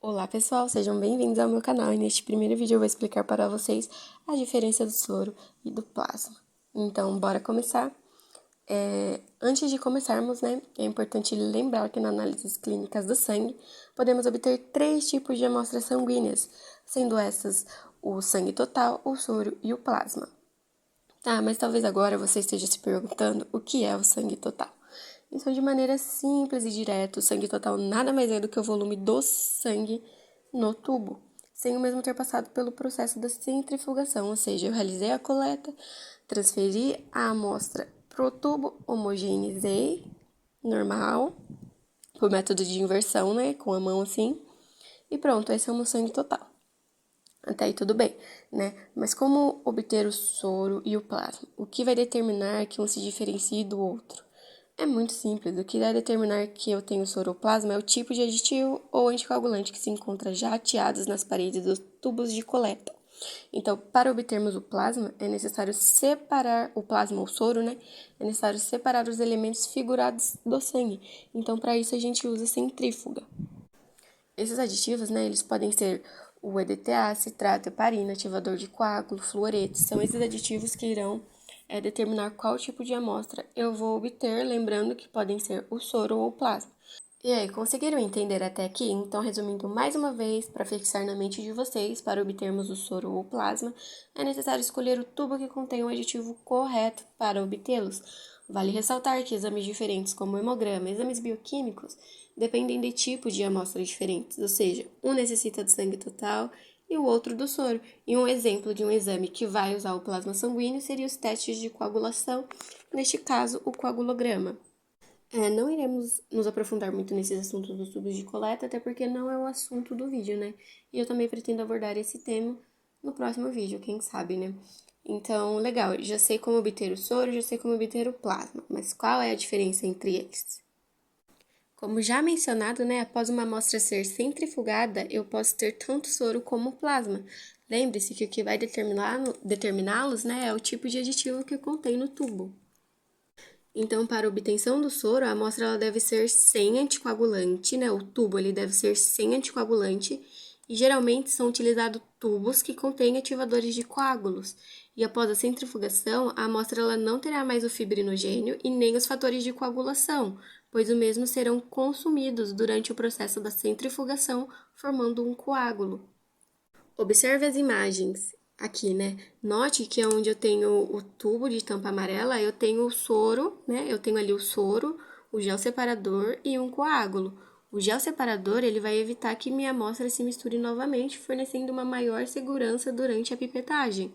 Olá pessoal, sejam bem-vindos ao meu canal e neste primeiro vídeo eu vou explicar para vocês a diferença do soro e do plasma. Então, bora começar? Antes de começarmos, é importante lembrar que na análises clínicas do sangue podemos obter 3 tipos de amostras sanguíneas, sendo essas o sangue total, o soro e o plasma. Mas talvez agora você esteja se perguntando o que é o sangue total. Então, de maneira simples e direta, o sangue total nada mais é do que o volume do sangue no tubo, sem o mesmo ter passado pelo processo da centrifugação, ou seja, eu realizei a coleta, transferi a amostra pro tubo, homogeneizei, normal, por método de inversão, com a mão assim, e pronto, esse é o meu sangue total. Até aí tudo bem, Mas como obter o soro e o plasma? O que vai determinar que um se diferencie do outro? É muito simples. O que vai determinar que eu tenho soro ou plasma é o tipo de aditivo ou anticoagulante que se encontra já ateados nas paredes dos tubos de coleta. Então, para obtermos o plasma, é necessário separar o plasma ou soro, É necessário separar os elementos figurados do sangue. Então, para isso a gente usa centrífuga. Esses aditivos, eles podem ser o EDTA, citrato, heparina, ativador de coágulo, fluorete. São esses aditivos que irão determinar qual tipo de amostra eu vou obter, lembrando que podem ser o soro ou o plasma. E aí, conseguiram entender até aqui? Então, resumindo mais uma vez, para fixar na mente de vocês, para obtermos o soro ou o plasma, é necessário escolher o tubo que contém o aditivo correto para obtê-los. Vale ressaltar que exames diferentes, como hemograma e exames bioquímicos, dependem de tipos de amostras diferentes, ou seja, um necessita do sangue total e o outro do soro. E um exemplo de um exame que vai usar o plasma sanguíneo seria os testes de coagulação, neste caso, o coagulograma. Não iremos nos aprofundar muito nesses assuntos dos tubos de coleta, até porque não é o assunto do vídeo, E eu também pretendo abordar esse tema no próximo vídeo, quem sabe, Então, legal, já sei como obter o soro, já sei como obter o plasma, mas qual é a diferença entre eles? Como já mencionado, após uma amostra ser centrifugada, eu posso ter tanto soro como plasma. Lembre-se que o que vai determiná-los, é o tipo de aditivo que contém no tubo. Então, para a obtenção do soro, a amostra ela deve ser sem anticoagulante, O tubo ele deve ser sem anticoagulante e geralmente são utilizados tubos que contêm ativadores de coágulos. E após a centrifugação, a amostra ela não terá mais o fibrinogênio e nem os fatores de coagulação, pois os mesmos serão consumidos durante o processo da centrifugação, formando um coágulo. Observe as imagens aqui, Note que onde eu tenho o tubo de tampa amarela, eu tenho o soro, Eu tenho ali o soro, o gel separador e um coágulo. O gel separador, ele vai evitar que minha amostra se misture novamente, fornecendo uma maior segurança durante a pipetagem.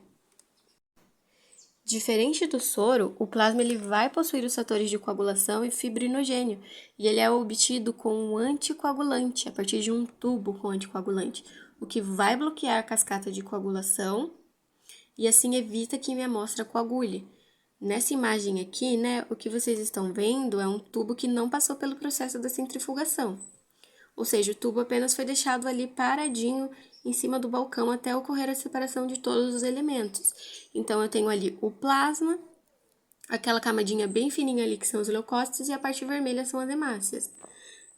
Diferente do soro, o plasma ele vai possuir os fatores de coagulação e fibrinogênio, e ele é obtido com um anticoagulante, a partir de um tubo com anticoagulante, o que vai bloquear a cascata de coagulação e assim evita que minha amostra coagule. Nessa imagem aqui, o que vocês estão vendo é um tubo que não passou pelo processo da centrifugação. Ou seja, o tubo apenas foi deixado ali paradinho em cima do balcão até ocorrer a separação de todos os elementos. Então, eu tenho ali o plasma, aquela camadinha bem fininha ali que são os leucócitos e a parte vermelha são as hemácias.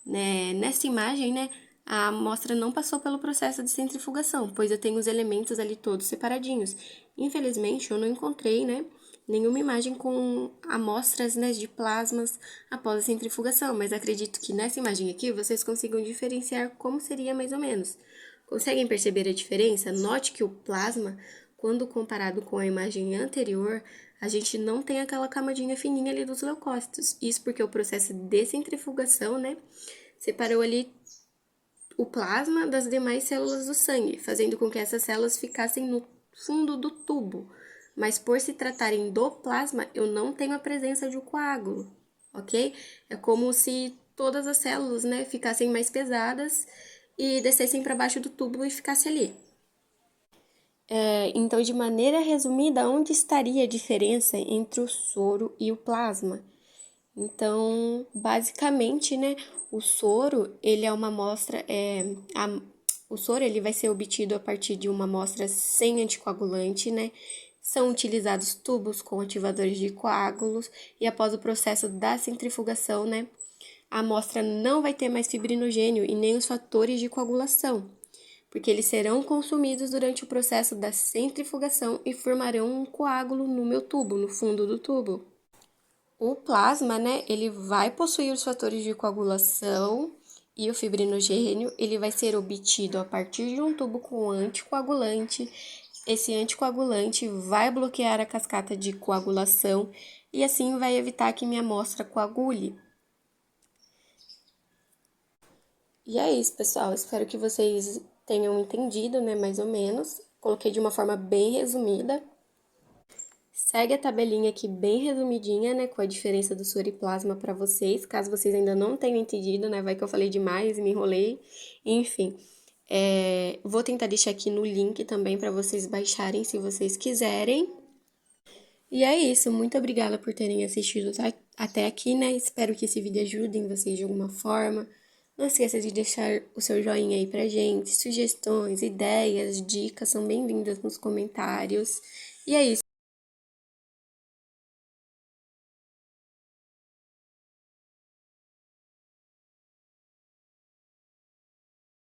Nessa imagem, a amostra não passou pelo processo de centrifugação, pois eu tenho os elementos ali todos separadinhos. Infelizmente, eu não encontrei, nenhuma imagem com amostras, de plasmas após a centrifugação, mas acredito que nessa imagem aqui vocês consigam diferenciar como seria mais ou menos. Conseguem perceber a diferença? Note que o plasma, quando comparado com a imagem anterior, a gente não tem aquela camadinha fininha ali dos leucócitos. Isso porque o processo de centrifugação, separou ali o plasma das demais células do sangue, fazendo com que essas células ficassem no fundo do tubo. Mas por se tratarem do plasma, eu não tenho a presença de um coágulo, ok? É como se todas as células, ficassem mais pesadas e descessem para baixo do tubo e ficasse ali. Então, de maneira resumida, onde estaria a diferença entre o soro e o plasma? Então, basicamente, o soro, ele é uma amostra, o soro ele vai ser obtido a partir de uma amostra sem anticoagulante, São utilizados tubos com ativadores de coágulos e após o processo da centrifugação, a amostra não vai ter mais fibrinogênio e nem os fatores de coagulação, porque eles serão consumidos durante o processo da centrifugação e formarão um coágulo no meu tubo, no fundo do tubo. O plasma, né, ele vai possuir os fatores de coagulação e o fibrinogênio, ele vai ser obtido a partir de um tubo com anticoagulante. Esse anticoagulante vai bloquear a cascata de coagulação e assim vai evitar que minha amostra coagule. E é isso, pessoal. Espero que vocês tenham entendido, né, mais ou menos. Coloquei de uma forma bem resumida. Segue a tabelinha aqui bem resumidinha, né, com a diferença do soro e plasma para vocês, caso vocês ainda não tenham entendido, né, vai que eu falei demais e me enrolei, enfim. Vou tentar deixar aqui no link também para vocês baixarem se vocês quiserem. E é isso, muito obrigada por terem assistido até aqui, né, espero que esse vídeo ajude vocês de alguma forma. Não esqueça de deixar o seu joinha aí pra gente, sugestões, ideias, dicas são bem-vindas nos comentários. E é isso.